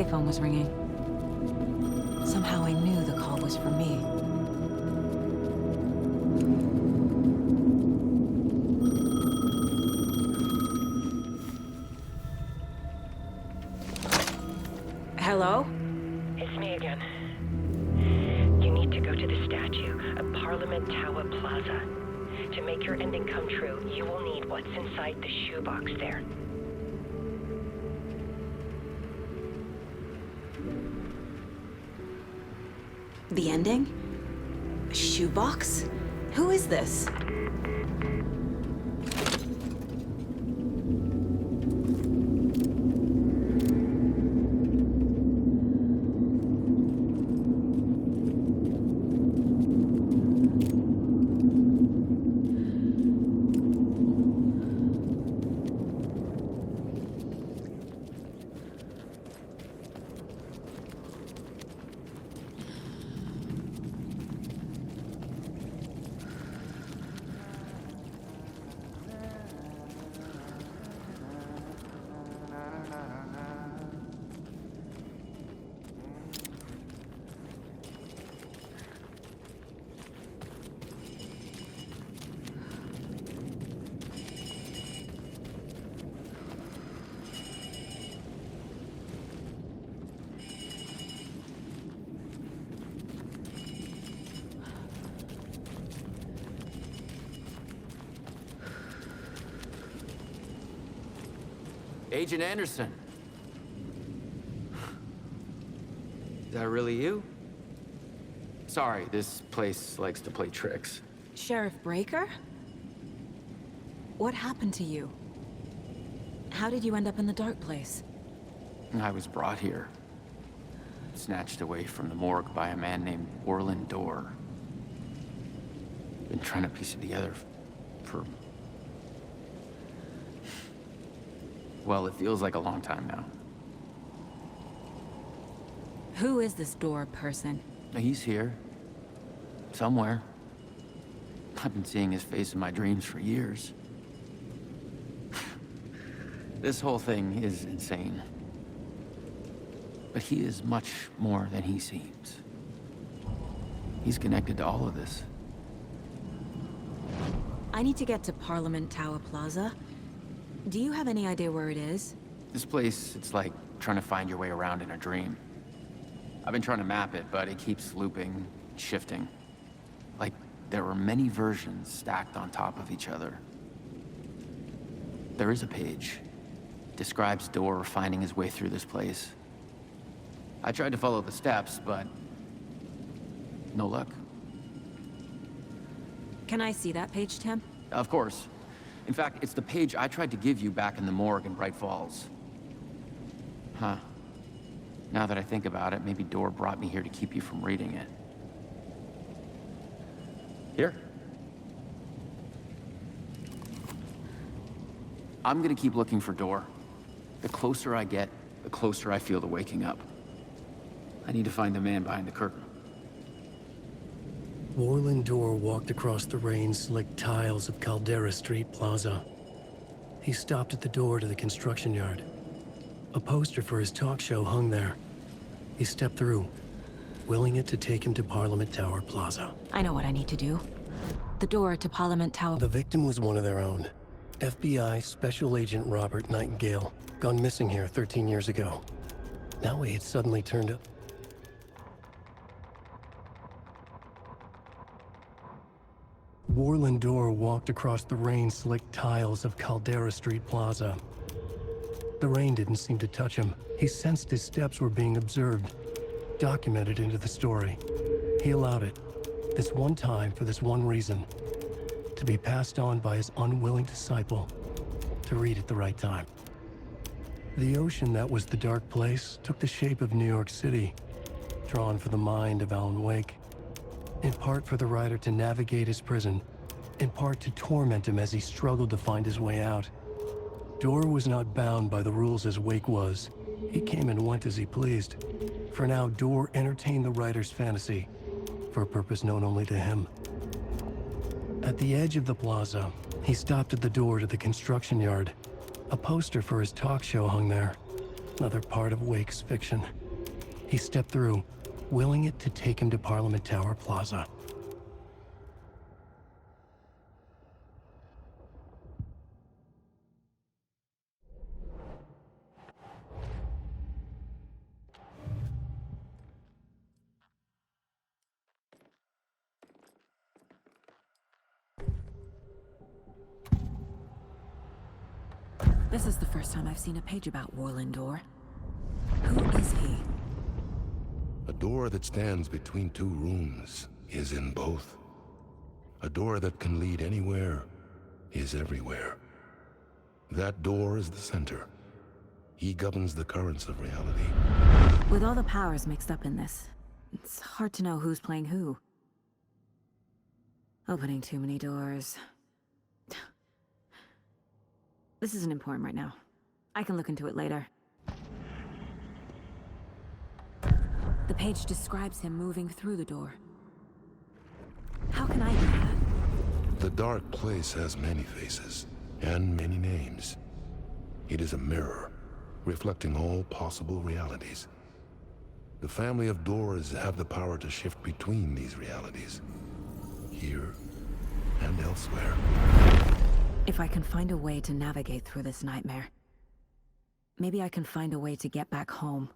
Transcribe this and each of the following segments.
payphone was ringing. Somehow I knew the call was for me. Hello? It's me again. You need to go to the statue at Parliament Tower Plaza. To make your ending come true, you will need what's inside the shoebox there. The ending? A shoebox? Who is this? Agent Anderson. Is that really you? Sorry, this place likes to play tricks. Sheriff Breaker? What happened to you? How did you end up in the dark place? I was brought here. Snatched away from the morgue by a man named Orland Dorr. Been trying to piece it together for... well, it feels like a long time now. Who is this Dorr person? He's here. Somewhere. I've been seeing his face in my dreams for years. This whole thing is insane. But he is much more than he seems. He's connected to all of this. I need to get to Parliament Tower Plaza. Do you have any idea where it is? This place, it's like trying to find your way around in a dream. I've been trying to map it, but it keeps looping, shifting. Like there are many versions stacked on top of each other. There is a page. Describes Dorr finding his way through this place. I tried to follow the steps, but no luck. Can I see that page, Tim? Of course. In fact, it's the page I tried to give you back in the morgue in Bright Falls. Huh. Now that I think about it, maybe Dorr brought me here to keep you from reading it. Here. I'm gonna keep looking for Dorr. The closer I get, the closer I feel to waking up. I need to find the man behind the curtain. Orland Dorr walked across the rain-slicked tiles of Caldera Street Plaza. He stopped at the door to the construction yard. A poster for his talk show hung there. He stepped through, willing it to take him to Parliament Tower Plaza. I know what I need to do. The door to Parliament Tower... The victim was one of their own. FBI Special Agent Robert Nightingale, gone missing here 13 years ago. Now he had suddenly turned up. Orland Dorr walked across the rain-slicked tiles of Caldera Street Plaza. The rain didn't seem to touch him. He sensed his steps were being observed, documented into the story. He allowed it, this one time for this one reason, to be passed on by his unwilling disciple, to read at the right time. The ocean that was the dark place took the shape of New York City, drawn for the mind of Alan Wake. In part for the writer to navigate his prison, in part to torment him as he struggled to find his way out. Dorr was not bound by the rules as Wake was. He came and went as he pleased. For now, Dorr entertained the writer's fantasy, for a purpose known only to him. At the edge of the plaza, he stopped at the door to the construction yard. A poster for his talk show hung there. another part of Wake's fiction. He stepped through, willing it to take him to Parliament Tower Plaza. This is the first time I've seen a page about Warlin Door. Who is he? A door that stands between two rooms is in both. A door that can lead anywhere is everywhere. That door is the center. He governs the currents of reality. With all the powers mixed up in this, it's hard to know who's playing who. Opening too many doors. This isn't important right now. I can look into it later. The page describes him moving through the door. How can I do that? The dark place has many faces and many names. It is a mirror, reflecting all possible realities. The family of doors have the power to shift between these realities, here and elsewhere. If I can find a way to navigate through this nightmare, maybe I can find a way to get back home.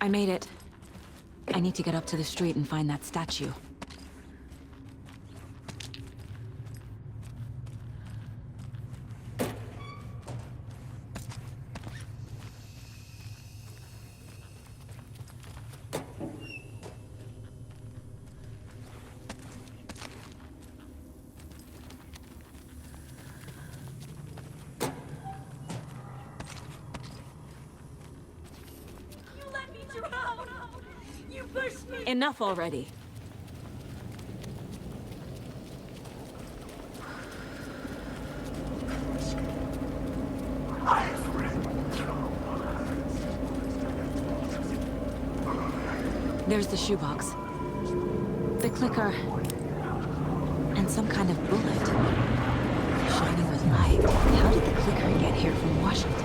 I made it. I need to get up to the street and find that statue. Enough already. There's the shoebox. The clicker. And some kind of bullet. Shining with light. How did the clicker get here from Washington?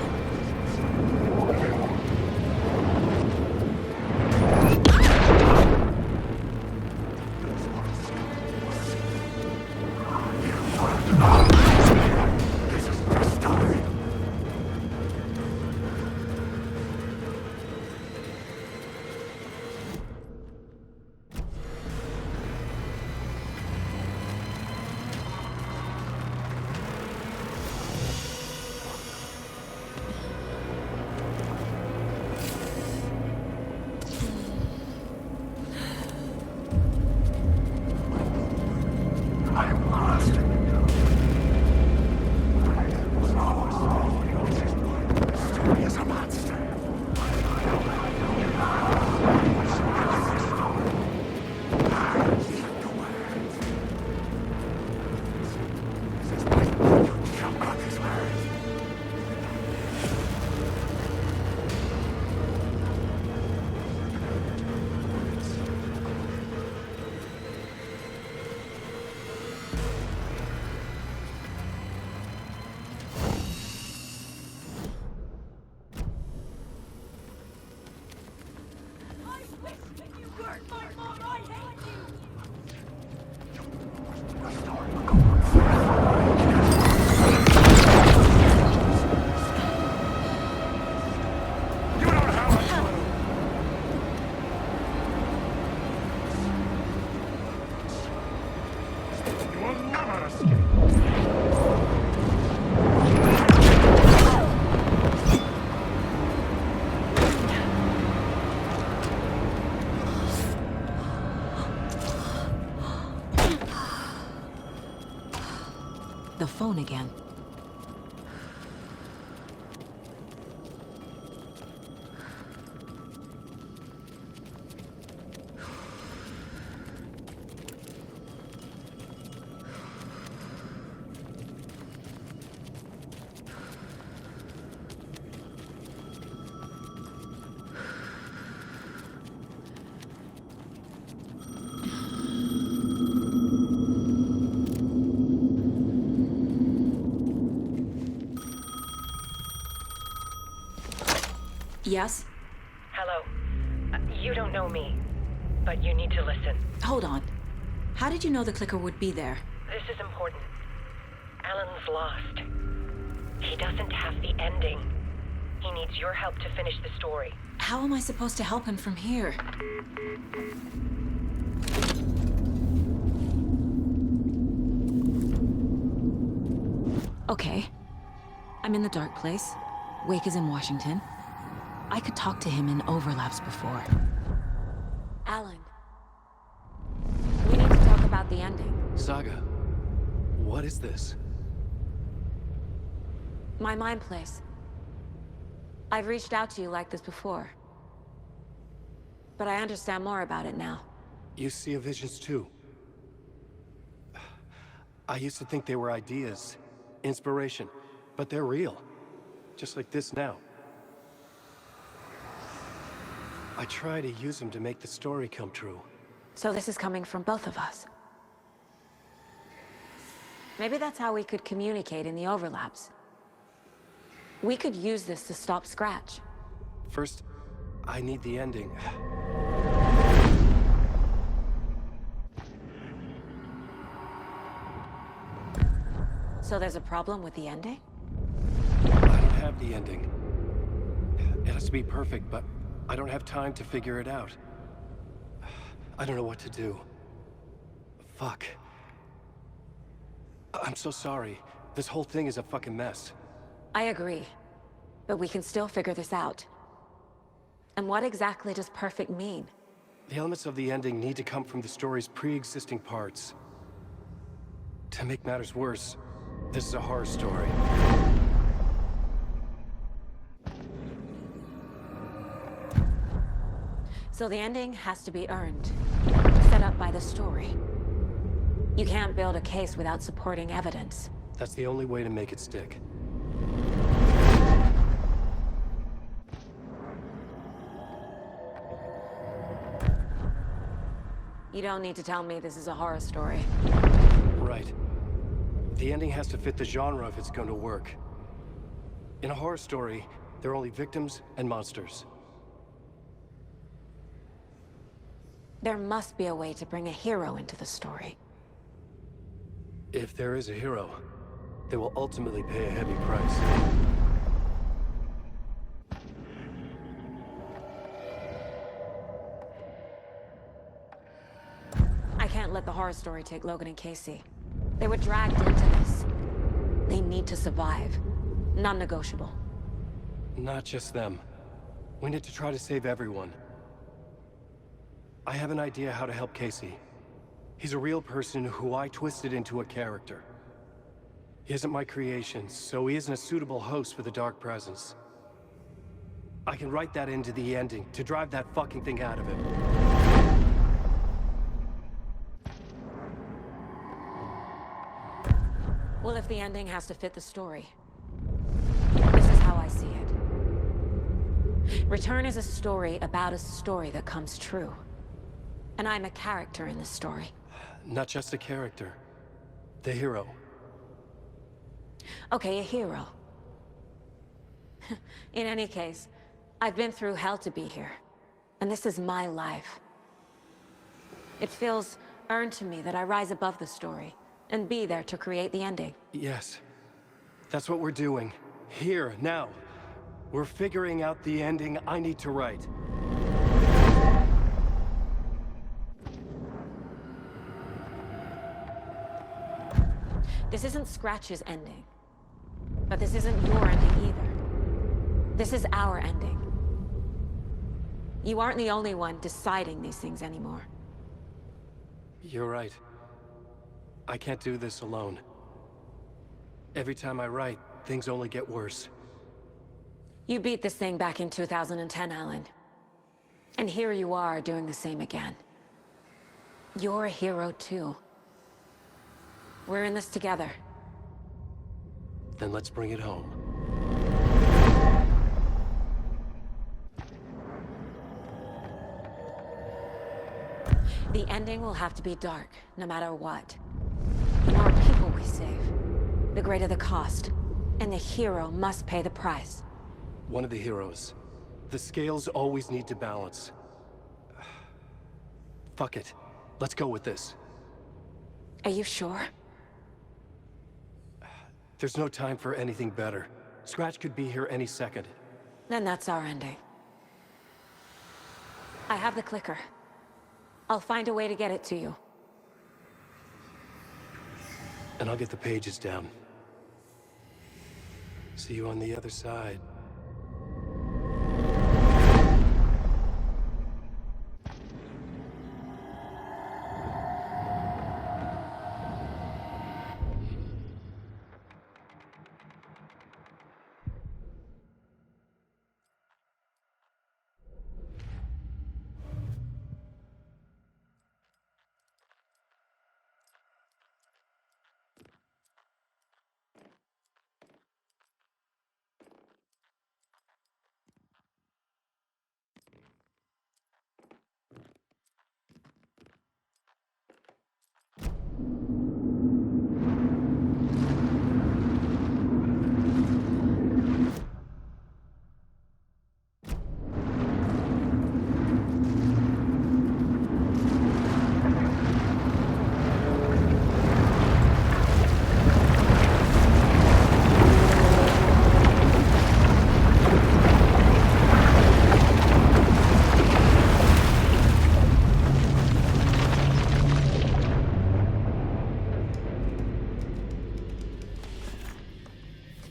The phone again. Yes? Hello. You don't know me, but you need to listen. Hold on. How did you know the clicker would be there? This is important. Alan's lost. He doesn't have the ending. He needs your help to finish the story. How am I supposed to help him from here? Okay. I'm in the dark place. Wake is in Washington. I could talk to him in overlaps before. Alan. We need to talk about the ending. Saga, what is this? My mind place. I've reached out to you like this before. But I understand more about it now. You see visions too. I used to think they were ideas, inspiration, but they're real. Just like this now. I try to use them to make the story come true. So this is coming from both of us. Maybe that's how we could communicate in the overlaps. We could use this to stop Scratch. First, I need the ending. So there's a problem with the ending? I don't have the ending. It has to be perfect, but I don't have time to figure it out. I don't know what to do. Fuck. I'm so sorry. This whole thing is a fucking mess. I agree. But we can still figure this out. And what exactly does perfect mean? The elements of the ending need to come from the story's pre-existing parts. To make matters worse, this is a horror story. So the ending has to be earned, set up by the story. You can't build a case without supporting evidence. That's the only way to make it stick. You don't need to tell me this is a horror story. Right. The ending has to fit the genre if it's going to work. In a horror story, there are only victims and monsters. There must be a way to bring a hero into the story. If there is a hero, they will ultimately pay a heavy price. I can't let the horror story take Logan and Casey. They were dragged into this. They need to survive. Non-negotiable. Not just them. We need to try to save everyone. I have an idea how to help Casey. He's a real person who I twisted into a character. He isn't my creation, so he isn't a suitable host for the Dark Presence. I can write that into the ending to drive that fucking thing out of him. Well, if the ending has to fit the story, this is how I see it. Return is a story about a story that comes true. And I'm a character in this story. Not just a character. The hero. Okay, a hero. In any case, I've been through hell to be here. And this is my life. It feels earned to me that I rise above the story and be there to create the ending. Yes. That's what we're doing. Here, now. We're figuring out the ending I need to write. This isn't Scratch's ending. But this isn't your ending either. This is our ending. You aren't the only one deciding these things anymore. You're right. I can't do this alone. Every time I write, things only get worse. You beat this thing back in 2010, Alan. And here you are doing the same again. You're a hero too. We're in this together. Then let's bring it home. The ending will have to be dark, no matter what. The more people we save, the greater the cost. And the hero must pay the price. One of the heroes. The scales always need to balance. Fuck it. Let's go with this. Are you sure? There's no time for anything better. Scratch could be here any second. Then that's our ending. I have the clicker. I'll find a way to get it to you. And I'll get the pages down. See you on the other side.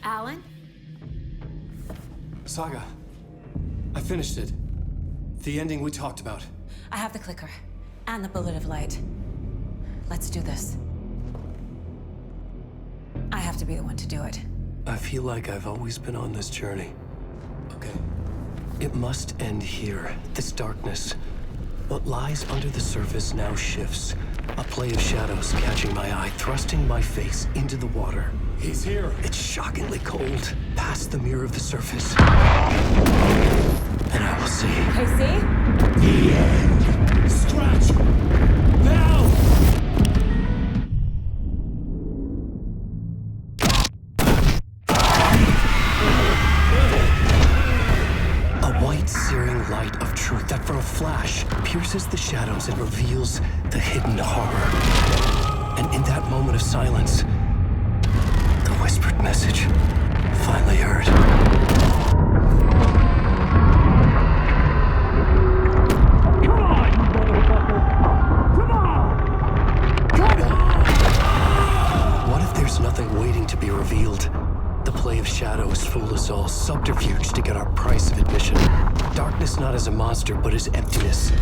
Alan? Saga, I finished it. The ending we talked about. I have the clicker. And the bullet of light. Let's do this. I have to be the one to do it. I feel like I've always been on this journey. Okay. It must end here, this darkness. What lies under the surface now shifts. A play of shadows catching my eye, thrusting my face into the water. He's here. It's shockingly cold, past the mirror of the surface. And I will see. Casey? The end. Scratch! Now! A white, searing light of truth that for a flash pierces the shadows and reveals the hidden horror. And in that moment of silence, the whispered message finally heard. What if there's nothing waiting to be revealed? The play of shadows fool us all, subterfuge to get our price of admission. Darkness not as a monster, but as emptiness.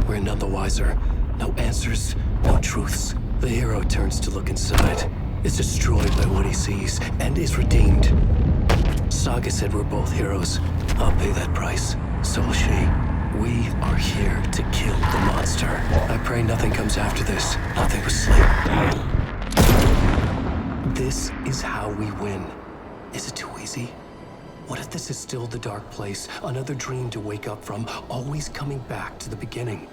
We're none the wiser. No answers, no truths. The hero turns to look inside, is destroyed by what he sees, and is redeemed. Saga said we're both heroes. I'll pay that price. So will she. We are here to kill the monster. I pray nothing comes after this. Nothing but sleep. This is how we win. Is it too easy? What if this is still the dark place? Another dream to wake up from, always coming back to the beginning.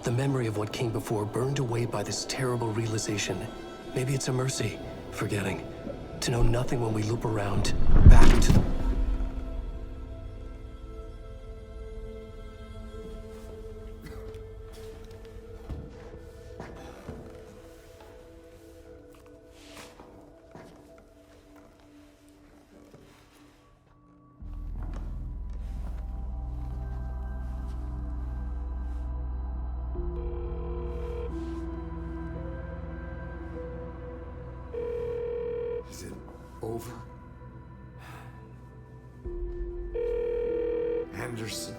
The memory of what came before burned away by this terrible realization. Maybe it's a mercy, forgetting. To know nothing when we loop around, back to the... Is it over? Anderson?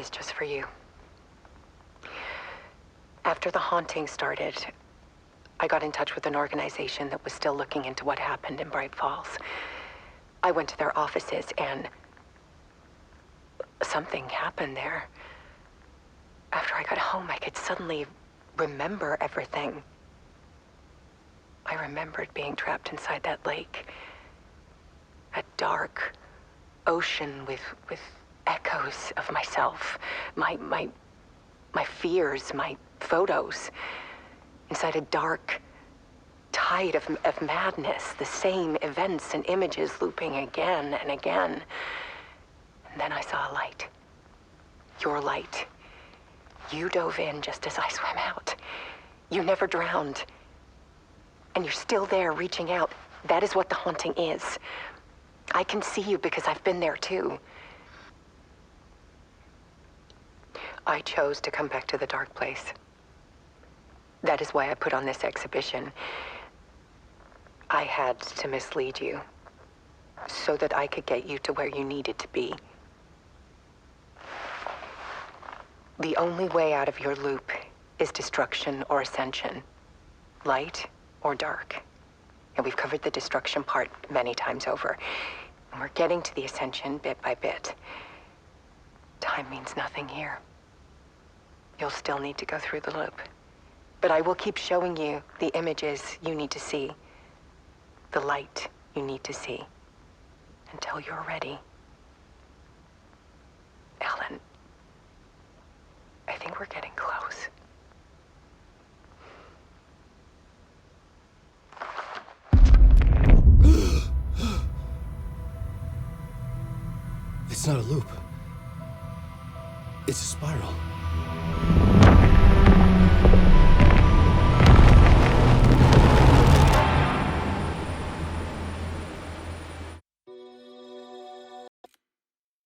is just for you. After the haunting started, I got in touch with an organization that was still looking into what happened in Bright Falls. I went to their offices and something happened there. After I got home, I could suddenly remember everything. I remembered being trapped inside that lake. A dark ocean with echoes of myself. My fears, my photos. Inside a dark tide of madness. The same events and images looping again and again. And then I saw a light. Your light. You dove in just as I swam out. You never drowned. And you're still there reaching out. That is what the haunting is. I can see you because I've been there too. I chose to come back to the dark place. That is why I put on this exhibition. I had to mislead you so that I could get you to where you needed to be. The only way out of your loop is destruction or ascension, light or dark. And we've covered the destruction part many times over. And we're getting to the ascension bit by bit. Time means nothing here. You'll still need to go through the loop. But I will keep showing you the images you need to see, the light you need to see, until you're ready. Alan, I think we're getting close. It's not a loop. It's a spiral.